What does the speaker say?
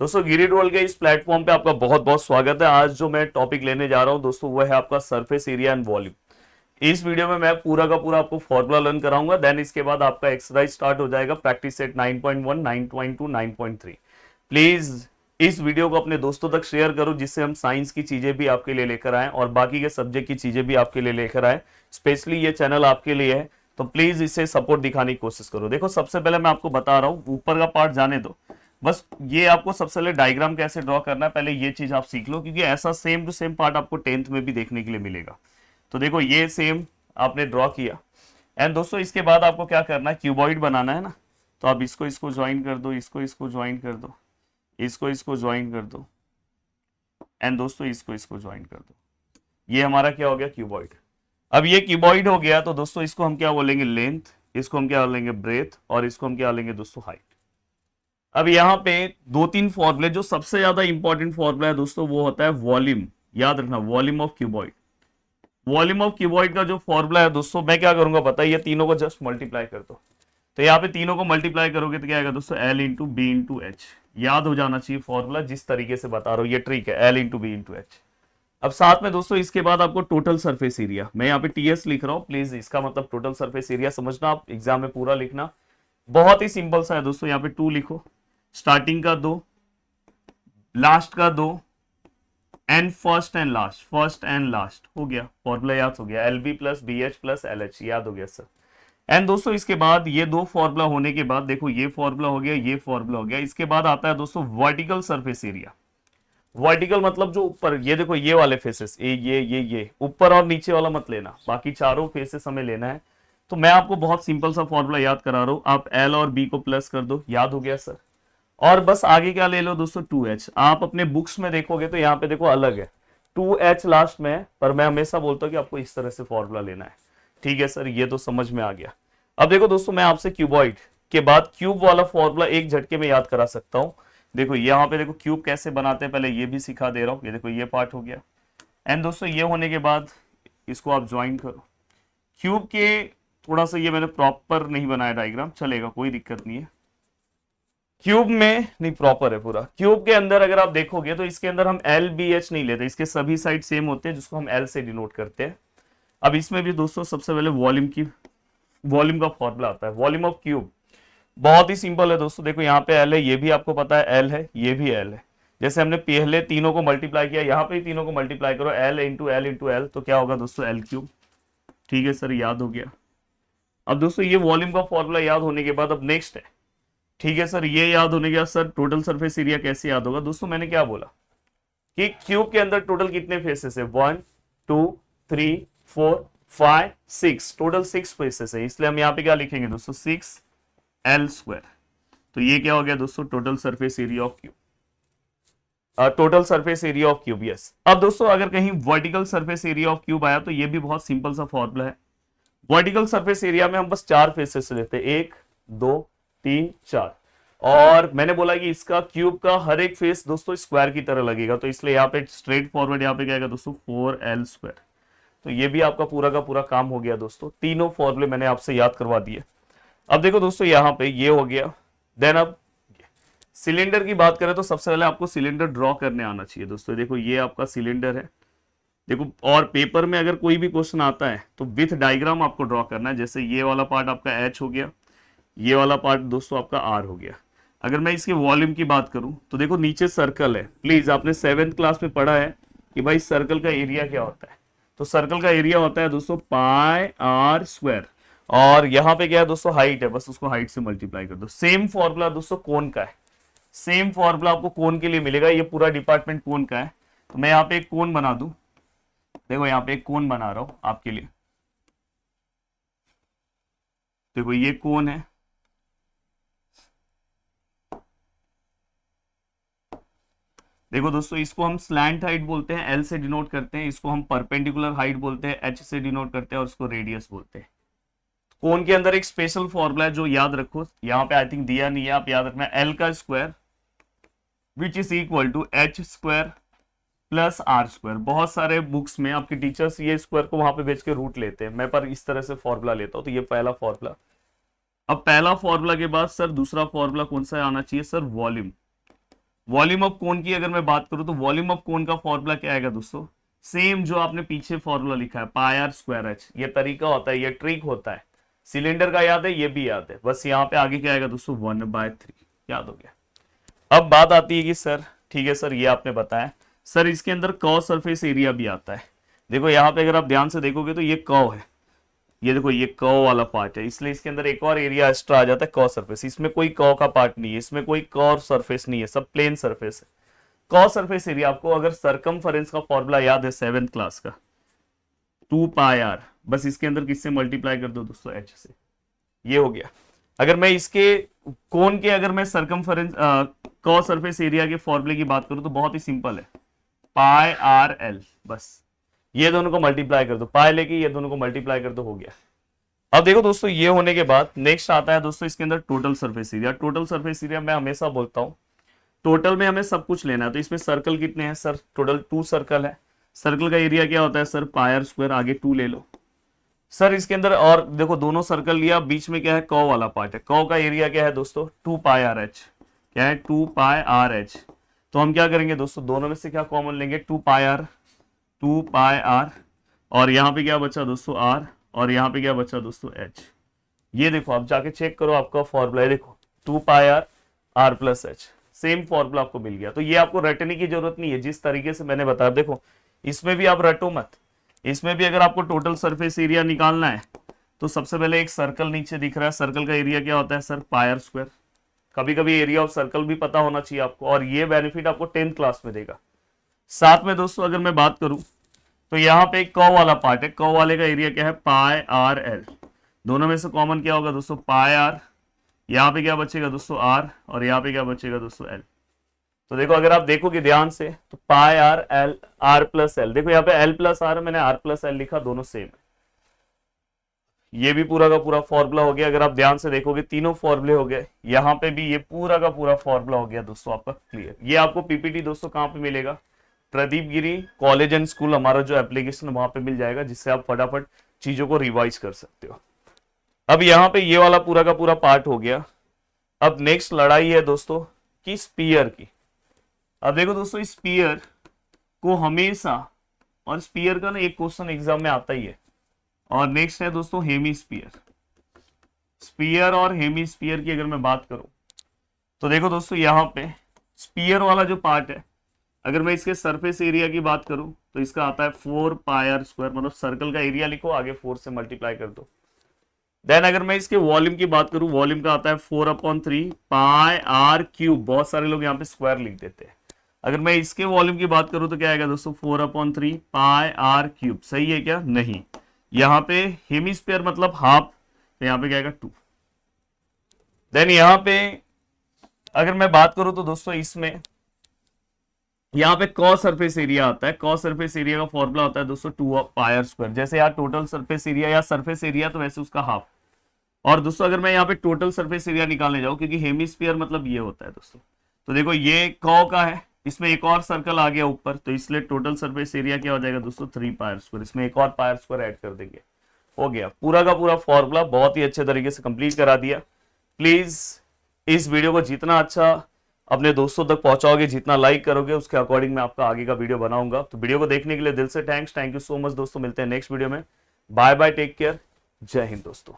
दोस्तों गिरिड वर्ल्ड के इस प्लेटफॉर्म पे आपका बहुत बहुत स्वागत है। आज जो मैं टॉपिक लेने जा रहा हूं दोस्तों वो है आपका सरफेस एरिया एंड वॉल्यूम। इस वीडियो में मैं पूरा का पूरा आपको फॉर्मूला लर्न कराऊंगा, देन इसके बाद आपका एक्सरसाइज स्टार्ट हो जाएगा प्रैक्टिस सेट 9.1, 9.2, 9.3। प्लीज इस वीडियो को अपने दोस्तों तक शेयर करो जिससे हम साइंस की चीजें भी आपके लिए लेकर आए और बाकी के सब्जेक्ट की चीजें भी आपके लिए लेकर आए। स्पेशली ये चैनल आपके लिए है, तो प्लीज इसे सपोर्ट दिखाने की कोशिश करो। देखो सबसे पहले मैं आपको बता रहा हूँ, ऊपर का पार्ट जाने दो, बस ये आपको सबसे पहले डायग्राम कैसे ड्रॉ करना है पहले ये चीज आप सीख लो, क्योंकि ऐसा सेम टू सेम पार्ट आपको 10th में भी देखने के लिए मिलेगा। तो देखो ये सेम आपने ड्रॉ किया एंड दोस्तों इसके बाद आपको क्या करना है, क्यूबॉइड बनाना है ना। तो आप इसको ज्वाइन कर दो, इसको ज्वाइन कर दो, इसको ज्वाइन कर दो एंड दोस्तों इसको ज्वाइन कर दो। ये हमारा क्या हो गया, क्यूबॉइड। अब ये क्यूबॉइड हो गया तो दोस्तों इसको हम क्या बोलेंगे, लेंथ, इसको हम क्या बोलेंगे, ब्रेथ, और इसको हम क्या बोलेंगे दोस्तों, हाइट। अब यहाँ पे दो तीन फॉर्मूले, जो सबसे ज्यादा इंपॉर्टेंट फॉर्मूला है दोस्तों वो होता है वॉल्यूम। याद रखना, volume of cuboid. Volume of cuboid का जो फॉर्मूला है दोस्तों, मैं क्या करूंगा पता है, ये तीनों को जस्ट मल्टीप्लाई कर दो। तो यहाँ पे तीनों को मल्टीप्लाई करोगे तो क्या आएगा दोस्तों, L into B into H. याद हो जाना चाहिए फॉर्मूला, जिस तरीके से बता रहा हूँ ये ट्रिक है, L into B into H. अब साथ में दोस्तों इसके बाद आपको टोटल सरफेस एरिया, मैं यहाँ पे TS लिख रहा हूँ, प्लीज इसका मतलब टोटल सरफेस एरिया समझना, आप एग्जाम में पूरा लिखना। बहुत ही सिंपल सा है दोस्तों, यहाँ पे 2 लिखो, स्टार्टिंग का 2, लास्ट का 2 एंड फर्स्ट एंड लास्ट हो गया। फॉर्मूला याद हो गया, LB plus BH plus LH, याद हो गया सर। एंड दोस्तों इसके बाद ये दो फॉर्मूला होने के बाद देखो ये फॉर्मूला हो गया, ये फॉर्मूला हो गया, इसके बाद आता है दोस्तों वर्टिकल सरफेस एरिया। वर्टिकल मतलब जो ऊपर, ये देखो ये वाले फेसेस, ये ऊपर और नीचे वाला मत लेना, बाकी चारों फेसेस हमें लेना है। तो मैं आपको बहुत सिंपल सा फॉर्मूला याद करा रहा हूं, आप L और B को प्लस कर दो, याद हो गया सर। और बस आगे क्या ले लो दोस्तों, 2H। आप अपने बुक्स में देखोगे तो यहाँ पे देखो अलग है, 2H लास्ट में है, पर मैं हमेशा बोलता हूँ कि आपको इस तरह से फॉर्मूला लेना है। ठीक है सर, ये तो समझ में आ गया। अब देखो दोस्तों मैं आपसे क्यूबॉइड के बाद क्यूब वाला फॉर्मूला एक झटके में याद करा सकता हूं। देखो यहाँ पे देखो क्यूब कैसे बनाते हैं, पहले ये भी सिखा दे रहा हूं। ये देखो ये पार्ट हो गया एंड दोस्तों ये होने के बाद इसको आप ज्वाइन करो। क्यूब के थोड़ा सा ये मैंने प्रॉपर नहीं बनाया डायग्राम, चलेगा कोई दिक्कत नहीं है। क्यूब में नहीं, प्रॉपर है पूरा। क्यूब के अंदर अगर आप देखोगे तो इसके अंदर हम LBH नहीं लेते, इसके सभी साइड सेम होते हैं जिसको हम L से डिनोट करते हैं। अब इसमें भी दोस्तों सबसे पहले वॉल्यूम का फॉर्मूला आता है, वॉल्यूम ऑफ क्यूब। बहुत ही सिंपल है दोस्तों, देखो यहाँ पे L है, ये भी आपको पता है L है, ये भी L है। जैसे हमने पहले तीनों को मल्टीप्लाई किया, यहाँ पे तीनों को मल्टीप्लाई करो, L into L into L, तो क्या होगा दोस्तों, L क्यूब। ठीक है सर, याद हो गया। अब दोस्तों ये वॉल्यूम का फॉर्मूला याद होने के बाद अब नेक्स्ट है, ठीक है सर, ये याद होने के बाद सर टोटल सरफेस एरिया कैसे याद होगा। दोस्तों मैंने क्या बोला कि क्यूब के अंदर टोटल कितने फेसेस है, 1 2 3 4 5 6, टोटल 6 फेसेस है, इसलिए हम यहाँ पे क्या लिखेंगे दोस्तों, 6L स्क्वायर। तो ये क्या हो गया दोस्तों, total surface area of cube. Total surface area of cube, yes. अब दोस्तों अगर कहीं vertical surface area of cube आया तो ये भी बहुत सिंपल सा फॉर्मूला है। वर्टिकल सरफेस एरिया में हम बस 4 फेसेस लेते हैं, 1 2 3 4, और मैंने बोला कि इसका क्यूब का हर एक फेस दोस्तों स्क्वायर की तरह लगेगा, तो इसलिए यहाँ पे स्ट्रेट फॉरवर्ड यहाँ पे क्या आएगा दोस्तों, 4L स्क्वायर। तो ये भी आपका पूरा का पूरा काम हो गया दोस्तों, तीनों फॉर्मूले मैंने आपसे याद करवा दिए। अब देखो दोस्तों यहाँ पे ये हो गया। देन अब सिलेंडर की बात करें तो सबसे पहले आपको सिलेंडर ड्रॉ करने आना चाहिए दोस्तों। देखो ये आपका सिलेंडर है, देखो, और पेपर में अगर कोई भी क्वेश्चन आता है तो विथ डायग्राम आपको ड्रॉ करना है। जैसे ये वाला पार्ट आपका H हो गया, ये वाला पार्ट दोस्तों आपका R हो गया। अगर मैं इसके वॉल्यूम की बात करूं तो देखो नीचे सर्कल है, प्लीज आपने 7th क्लास में पढ़ा है कि भाई सर्कल का एरिया क्या होता है। तो सर्कल का एरिया होता है दोस्तों पाई R स्क्वायर, और यहाँ पे क्या है दोस्तों, हाइट है, बस उसको हाइट से मल्टीप्लाई कर दो। सेम फॉर्मूला दोस्तों कोन का है, सेम फॉर्मूला आपको कोन के लिए मिलेगा, ये पूरा डिपार्टमेंट कोन का है। तो मैं यहाँ पे एक कोन बना दूं, देखो यहाँ पे एक कोन बना रहा हूं आपके लिए। देखो ये कोन है, देखो दोस्तों इसको हम स्लैंट हाइट बोलते हैं, L से डिनोट करते हैं, इसको हम परपेंडिकुलर हाइट बोलते हैं, H से डिनोट करते हैं, और उसको रेडियस बोलते हैं। कोन के अंदर एक स्पेशल फॉर्मूला है जो याद रखो, यहाँ पे आई थिंक दिया नहीं है, आप याद रखना, L का square which is equal to H square plus R square. बहुत सारे बुक्स में आपके टीचर्स ये स्क्वायर को वहां पे बेच के रूट लेते हैं, मैं पर इस तरह से फॉर्मूला लेता हूं। तो ये पहला फॉर्मूला। अब पहला फॉर्मूला के बाद सर दूसरा फॉर्मूला कौन सा आना चाहिए sir, volume. Volume of cone की अगर मैं बात करूं तो वॉल्यूम ऑफ कोन का फॉर्मूला क्या आएगा दोस्तों, सेम जो आपने पीछे फॉर्मूला लिखा है पाई आर स्क्वायर एच। ये तरीका होता है, ये ट्रिक होता है। सिलेंडर का याद है, ये भी याद है, बस यहाँ पे आगे क्या आएगा दोस्तों 1/3 याद हो गया। अब बात आती है कि सर ठीक है सर ये आपने बताया, सर इसके अंदर कर्व सरफेस एरिया भी आता है। देखो यहाँ पे अगर आप ध्यान से देखोगे तो ये कर्व है, ये देखो ये कर्व वाला पार्ट है, इसलिए इसके अंदर एक और एरिया एक्स्ट्रा आ जाता है कर्व सरफेस। इसमें कोई कर्व का पार्ट नहीं है, इसमें कोई कर्व सरफेस नहीं है, सब प्लेन सरफेस है। कर्व सरफेस एरिया आपको अगर सरकमफरेंस का फॉर्मूला याद है 7th क्लास का 2πr, बस इसके अंदर किससे मल्टीप्लाई कर दो दोस्तों h से, ये हो गया। अगर मैं इसके कोन के अगर मैं सरकमफरेंस कर्व सरफेस एरिया के फॉर्मूले की बात करूं तो बहुत ही सिंपल है, पाई आर एल, बस ये दोनों को मल्टीप्लाई कर दो, पाई लेके ये दोनों को मल्टीप्लाई कर दो, हो गया। अब देखो दोस्तों ये होने के बाद नेक्स्ट आता है दोस्तों इसके अंदर total surface area. Total surface area मैं हमेशा बोलता हूं टोटल में हमें सब कुछ लेना है, तो इसमें सर्कल कितने हैं सर, टोटल 2 सर्कल है। सर्कल का एरिया क्या होता है सर पाई आर स्क्वायर, आगे 2 ले लो सर इसके अंदर। और देखो दोनों सर्कल लिया, बीच में क्या है कर्व वाला पार्ट है, कर्व का एरिया क्या है दोस्तों 2πrh, क्या है 2πrh। तो हम क्या करेंगे दोस्तों, दोनों में से क्या कॉमन लेंगे 2πr, और यहाँ पे क्या बचा दोस्तों r, और यहाँ पे क्या बचा दोस्तों h। ये देखो आप जाके चेक करो आपका फॉर्मूला है, देखो 2πr r plus h, same formula आपको मिल गया। तो ये आपको रटने की जरूरत नहीं है, जिस तरीके से मैंने बताया। देखो इसमें भी आप रटो मत, इसमें भी अगर आपको टोटल सरफेस एरिया निकालना है तो सबसे पहले एक सर्कल नीचे दिख रहा है, सर्कल का एरिया क्या होता है सर पाई आर स्क्वायर। कभी कभी एरिया ऑफ सर्कल भी पता होना चाहिए आपको, और ये बेनिफिट आपको 10th क्लास में देगा। साथ में दोस्तों अगर मैं बात करूं तो यहाँ पे एक कर्व वाला पार्ट है, कर्व वाले का एरिया क्या है पाई आर एल। दोनों में से कॉमन क्या होगा दोस्तों पाई आर, यहाँ पे क्या बचेगा दोस्तों आर, और यहाँ पे क्या बचेगा दोस्तों एल। तो देखो अगर आप देखोगे ध्यान से तो पाई R L R plus L, देखो यहाँ पे एल प्लस आर मैंने आर प्लस एल लिखा, दोनों सेम है। ये भी पूरा का पूरा फॉर्मूला हो गया। अगर आप ध्यान से देखोगे तीनों फॉर्मूले हो गए, यहाँ पे भी ये पूरा का पूरा फॉर्मूला हो गया दोस्तों आपका क्लियर। ये आपको पीपीटी दोस्तों कहाँ पे मिलेगा, प्रदीप गिरी कॉलेज एंड स्कूल हमारा जो एप्लीकेशन वहां पे मिल जाएगा, जिससे आप फटाफट चीजों को रिवाइज कर सकते हो। अब यहाँ पे ये वाला पूरा का पूरा पार्ट हो गया। अब नेक्स्ट लड़ाई है दोस्तों की स्पीयर की। अब देखो दोस्तों स्पीयर को हमेशा, और स्पीयर का ना एक क्वेश्चन एग्जाम में आता ही है। और नेक्स्ट है दोस्तों हेमी स्पीयर। स्पीयर और हेमी स्पीयर की अगर मैं बात करूं तो देखो दोस्तों यहाँ पे स्पीयर वाला जो पार्ट है, अगर मैं इसके सरफेस एरिया की बात करूं तो इसका आता है 4πr स्क्वायर, मतलब सर्कल का एरिया लिखो आगे 4 से मल्टीप्लाई कर दो। देन अगर मैं इसके वॉल्यूम की बात करूं, वॉल्यूम का आता है 4/3 पाई आर क्यूब। बहुत सारे लोग यहाँ पे स्क्वायर लिख देते हैं। अगर मैं इसके वॉल्यूम की बात करूं तो क्या आएगा दोस्तों 4/3 पाई आर क्यूब। सही है क्या, नहीं, यहाँ पे हेमिस्फीयर मतलब हाफ, तो यहाँ पे क्या आएगा 2। देन यहाँ पे अगर मैं बात करूं तो दोस्तों इसमें यहाँ पे कॉस सरफेस एरिया आता है। कॉस सरफेस एरिया का फॉर्मूला होता है दोस्तों 2πr स्क्वायर। जैसे यार टोटल सरफेस एरिया या सरफेस एरिया तो वैसे उसका हाफ। और दोस्तों अगर मैं यहाँ पे टोटल सरफेस एरिया निकालने जाऊं, क्योंकि हेमिस्फीयर मतलब ये होता है दोस्तों, तो देखो ये कॉ का है, इसमें एक और सर्कल आ गया ऊपर, तो इसलिए टोटल सरफेस एरिया क्या हो जाएगा दोस्तों 3πr स्क्वायर। इसमें एक और पायर स्क्वायर ऐड कर देंगे, हो गया पूरा का पूरा फॉर्मूला। बहुत ही अच्छे तरीके से कंप्लीट करा दिया। प्लीज इस वीडियो को जितना अच्छा अपने दोस्तों तक पहुंचाओगे, जितना लाइक करोगे, उसके अकॉर्डिंग मैं आपका आगे का वीडियो बनाऊंगा। तो वीडियो को देखने के लिए दिल से थैंक यू सो मच दोस्तों। मिलते हैं नेक्स्ट वीडियो में। बाय बाय, टेक केयर, जय हिंद दोस्तों।